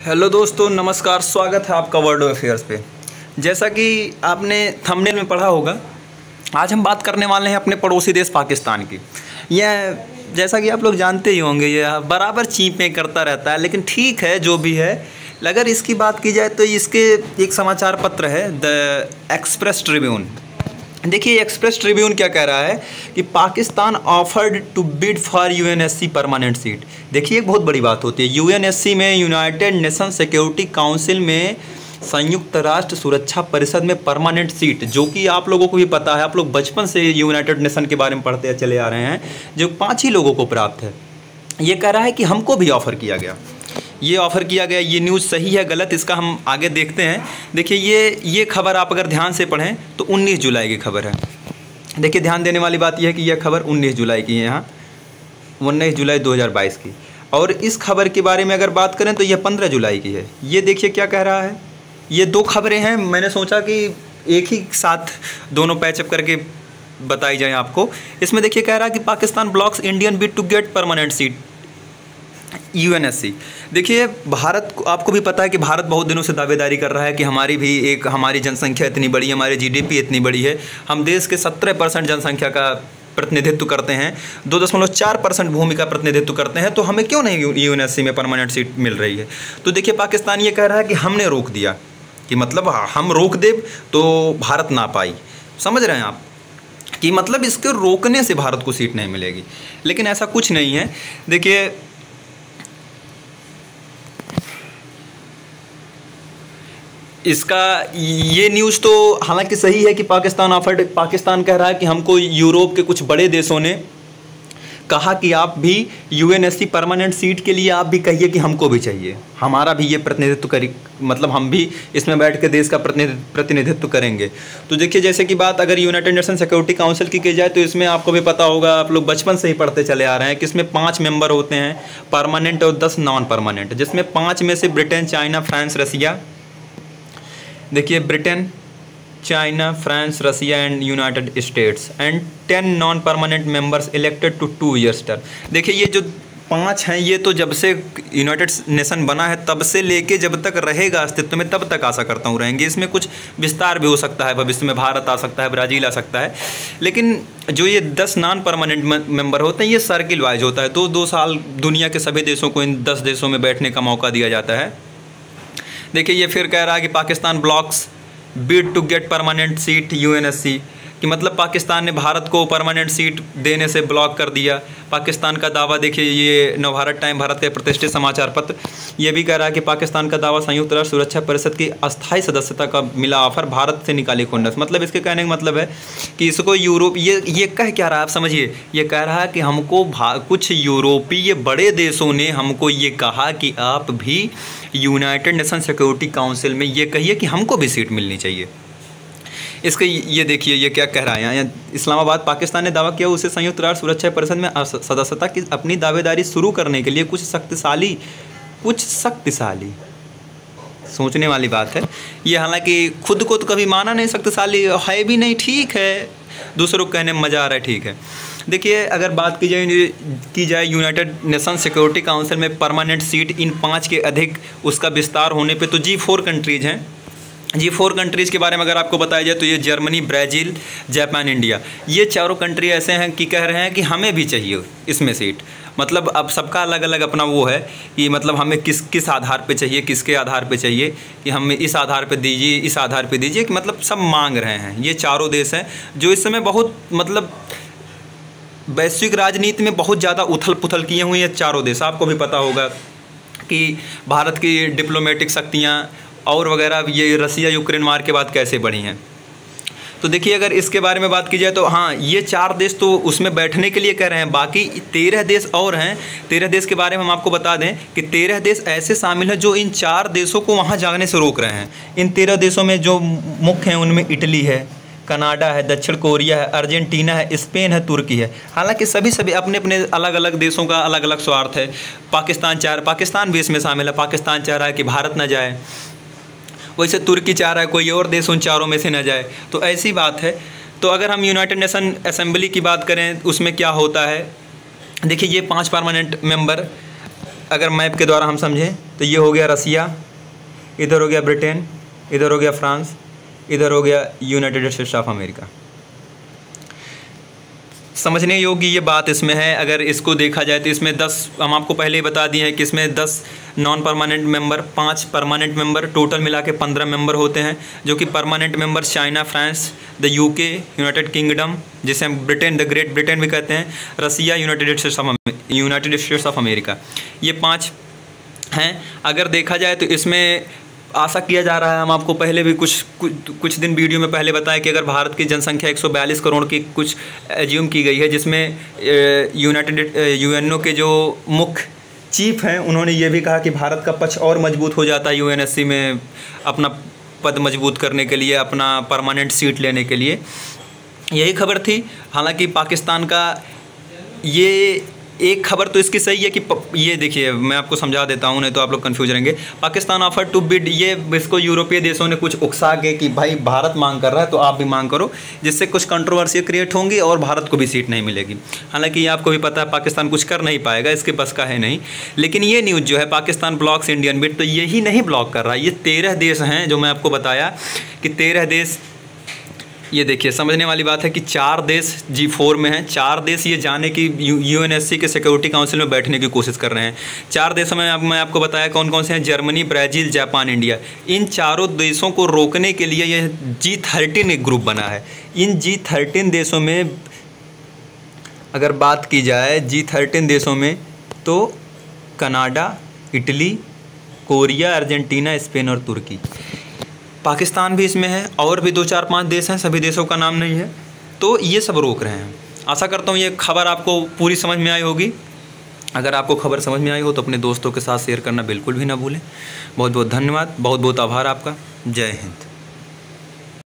Hello दोस्तों, नमस्कार। स्वागत है आपका वर्ल्ड अफेयर्स पे। जैसा कि आपने थंबनेल में पढ़ा होगा, आज हम बात करने वाले हैं अपने पड़ोसी देश पाकिस्तान की। यह जैसा कि आप लोग जानते ही होंगे, यह बराबर चीपें करता रहता है, लेकिन ठीक है जो भी है। अगर इसकी बात की जाए तो इसके एक समाचार पत्र है द एक्सप्रेस ट्रिब्यून। देखिए एक्सप्रेस ट्रिब्यून क्या कह रहा है कि Pakistan offered to bid for UNSC permanent seat. देखिए एक बहुत बड़ी बात होती है, यूएनएससी में यूनाइटेड नेशन सिक्योरिटी काउंसिल में संयुक्त राष्ट्र सुरक्षा परिषद में परमानेंट सीट, जो कि आप लोगों को भी पता है, आप लोग बचपन से यूनाइटेड नेशन के बारे में पढ़ते चले आ रहे हैं, जो 5 ही लोगों को प्राप्त है। ये कह रहा है कि हमको भी ऑफ़र किया गया, ये ऑफ़र किया गया। ये न्यूज़ सही है गलत, इसका हम आगे देखते हैं। देखिए ये खबर आप अगर ध्यान से पढ़ें तो 19 जुलाई की खबर है। देखिए ध्यान देने वाली बात यह है कि यह खबर 19 जुलाई की है, यहाँ 19 जुलाई 2022 की। और इस खबर के बारे में अगर बात करें तो यह 15 जुलाई की है। ये देखिए क्या कह रहा है, ये 2 खबरें हैं। मैंने सोचा कि एक ही साथ दोनों पैचअप करके बताई जाए आपको। इसमें देखिए कह रहा है कि Pakistan blocks Indian bid to get permanent seat UNSC. देखिए भारत, आपको भी पता है कि भारत बहुत दिनों से दावेदारी कर रहा है कि हमारी जनसंख्या इतनी बड़ी है, हमारी जीडीपी इतनी बड़ी है, हम देश के 17% जनसंख्या का प्रतिनिधित्व करते हैं, 2.4% भूमि का प्रतिनिधित्व करते हैं, तो हमें क्यों नहीं यूएनएससी में परमानेंट सीट मिल रही है। तो देखिए पाकिस्तान ये कह रहा है कि हमने रोक दिया, कि मतलब हम रोक दे तो भारत ना पाई। समझ रहे हैं आप कि मतलब इसके रोकने से भारत को सीट नहीं मिलेगी, लेकिन ऐसा कुछ नहीं है। देखिए इसका ये न्यूज़ तो हालांकि सही है कि पाकिस्तान कह रहा है कि हमको यूरोप के कुछ बड़े देशों ने कहा कि आप भी यूएनएससी परमानेंट सीट के लिए आप भी कहिए कि हमको भी चाहिए, हमारा भी ये प्रतिनिधित्व करें, मतलब हम भी इसमें बैठ के देश का प्रतिनिधित्व करेंगे। तो देखिए जैसे कि बात अगर यूनाइटेड नेशन सिक्योरिटी काउंसिल की जाए तो इसमें आपको भी पता होगा, आप लोग बचपन से ही पढ़ते चले आ रहे हैं कि इसमें 5 मेंबर होते हैं परमानेंट और 10 नॉन परमानेंट, जिसमें 5 में से ब्रिटेन, चाइना, फ्रांस, रसिया। देखिए Britain, China, France, Russia and United States and 10 non permanent members elected to 2 years term. देखिए ये जो 5 हैं, ये तो जब से यूनाइटेड नेशन बना है तब से लेके जब तक रहेगा अस्तित्व में तब तक आशा करता हूँ रहेंगे। इसमें कुछ विस्तार भी हो सकता है, भविष्य में भारत आ सकता है, ब्राज़ील आ सकता है, लेकिन जो ये 10 नॉन परमानेंट मेंबर होते हैं ये सर्किल वाइज होता है। 2 साल दुनिया के सभी देशों को इन 10 देशों में बैठने का मौका दिया जाता है। देखिए ये फिर कह रहा है कि Pakistan blocks bid to get permanent seat UNSC, कि मतलब पाकिस्तान ने भारत को परमानेंट सीट देने से ब्लॉक कर दिया। पाकिस्तान का दावा, देखिए ये नवभारत टाइम, भारत के प्रतिष्ठित समाचार पत्र, ये भी कह रहा है कि पाकिस्तान का दावा संयुक्त राष्ट्र सुरक्षा परिषद की अस्थायी सदस्यता का मिला ऑफर, भारत से निकाली खुन्नस। मतलब इसके कहने का मतलब है कि इसको यूरोप, ये कह क्या रहा है आप समझिए, ये कह रहा है कि हमको कुछ यूरोपीय बड़े देशों ने हमको ये कहा कि आप भी यूनाइटेड नेशन सिक्योरिटी काउंसिल में ये कहिए कि हमको भी सीट मिलनी चाहिए। इसके ये देखिए ये क्या कह रहा है यहाँ, इस्लामाबाद, पाकिस्तान ने दावा किया उसे संयुक्त राष्ट्र सुरक्षा परिषद में सदस्यता की अपनी दावेदारी शुरू करने के लिए कुछ शक्तिशाली, सोचने वाली बात है ये। हालांकि खुद को तो कभी माना नहीं शक्तिशाली है भी नहीं, ठीक है, दूसरों को कहने में मज़ा आ रहा है, ठीक है। देखिए अगर बात की जाए यूनाइटेड नेशन सिक्योरिटी काउंसिल में परमानेंट सीट इन 5 के अधिक उसका विस्तार होने पे, तो G4 कंट्रीज़ हैं। G4 कंट्रीज़ के बारे में अगर आपको बताया जाए तो ये जर्मनी, ब्राज़ील, जापान, इंडिया, ये चारों कंट्री ऐसे हैं कि कह रहे हैं कि हमें भी चाहिए इसमें सीट। मतलब अब सबका अलग अलग अपना वो है कि मतलब हमें किस आधार पे चाहिए, किसके आधार पे चाहिए, कि हमें इस आधार पे दीजिए, इस आधार पे दीजिए, कि मतलब सब मांग रहे हैं। ये चारों देश हैं जो इस समय बहुत मतलब वैश्विक राजनीति में बहुत ज़्यादा उथल पुथल किए हुए हैं चारों देश। आपको भी पता होगा कि भारत की डिप्लोमेटिक शक्तियाँ और वगैरह ये रसिया यूक्रेन वार के बाद कैसे बढ़ी हैं। तो देखिए अगर इसके बारे में बात की जाए तो हाँ, ये 4 देश तो उसमें बैठने के लिए कह रहे हैं, बाकी 13 देश और हैं। 13 देश के बारे में हम आपको बता दें कि 13 देश ऐसे शामिल हैं जो इन 4 देशों को वहाँ जाने से रोक रहे हैं। इन 13 देशों में जो मुख्य हैं उनमें इटली है, कनाडा है, दक्षिण कोरिया है, अर्जेंटीना है, स्पेन है, तुर्की है। हालांकि सभी अपने अपने अलग अलग देशों का अलग अलग स्वार्थ है। पाकिस्तान भी इसमें शामिल है। पाकिस्तान चाह रहा है कि भारत न जाए, वैसे तुर्की चाह रहा है कोई और देश उन चारों में से न जाए। तो ऐसी बात है। तो अगर हम यूनाइटेड नेशन असेंबली की बात करें उसमें क्या होता है, देखिए ये 5 परमानेंट मेंबर अगर मैप के द्वारा हम समझें तो ये हो गया रसिया, इधर हो गया ब्रिटेन, इधर हो गया फ्रांस, इधर हो गया यूनाइटेड स्टेट्स ऑफ अमेरिका। समझने योग्य ये बात इसमें है। अगर इसको देखा जाए तो इसमें 10, हम आपको पहले ही बता दिए हैं कि इसमें 10 non permanent member, 5 permanent member, total मिला के 15 मेंबर होते हैं, जो कि permanent member China, France, the UK, United kingdom जिसे हम ब्रिटेन, द ग्रेट ब्रिटेन भी कहते हैं, रसिया, यूनाइटेड स्टेट्स ऑफ अमेरिका, ये 5 हैं। अगर देखा जाए तो इसमें आशा किया जा रहा है, हम आपको पहले भी कुछ दिन वीडियो में पहले बताया कि अगर भारत की जनसंख्या 142 करोड़ की कुछ एज्यूम की गई है, जिसमें यूएनओ के जो मुख्य चीफ हैं उन्होंने ये भी कहा कि भारत का पक्ष और मजबूत हो जाता है यूएनएससी में अपना पद मजबूत करने के लिए, अपना परमानेंट सीट लेने के लिए। यही खबर थी। हालांकि पाकिस्तान का ये एक खबर तो इसकी सही है कि ये देखिए मैं आपको समझा देता हूँ, नहीं तो आप लोग कंफ्यूज रहेंगे। पाकिस्तान ऑफर टू बिड, ये इसको यूरोपीय देशों ने कुछ उकसा के कि भाई भारत मांग कर रहा है तो आप भी मांग करो, जिससे कुछ कंट्रोवर्सी क्रिएट होंगी और भारत को भी सीट नहीं मिलेगी। हालांकि ये आपको भी पता है पाकिस्तान कुछ कर नहीं पाएगा, इसके बस का है नहीं। लेकिन ये न्यूज़ जो है पाकिस्तान ब्लॉक्स इंडियन बिड, तो यही नहीं ब्लॉक कर रहा है, ये 13 देश हैं जो मैं आपको बताया कि 13 देश। ये देखिए समझने वाली बात है कि 4 देश G4 में हैं, 4 देश ये जाने की यूएनएससी के सिक्योरिटी काउंसिल में बैठने की कोशिश कर रहे हैं। 4 देशों में मैं आपको बताया कौन कौन से हैं, जर्मनी, ब्राज़ील, जापान, इंडिया। इन चारों देशों को रोकने के लिए यह G13 एक ग्रुप बना है। इन G13 देशों में अगर बात की जाए, G13 देशों में तो Canada, Italy, Korea, Argentina, Spain और तुर्की, पाकिस्तान भी इसमें है, और भी 2, 4, 5 देश हैं, सभी देशों का नाम नहीं है। तो ये सब रोक रहे हैं। आशा करता हूँ ये खबर आपको पूरी समझ में आई होगी। अगर आपको खबर समझ में आई हो तो अपने दोस्तों के साथ शेयर करना बिल्कुल भी ना भूलें। बहुत बहुत धन्यवाद, बहुत बहुत आभार आपका। जय हिंद।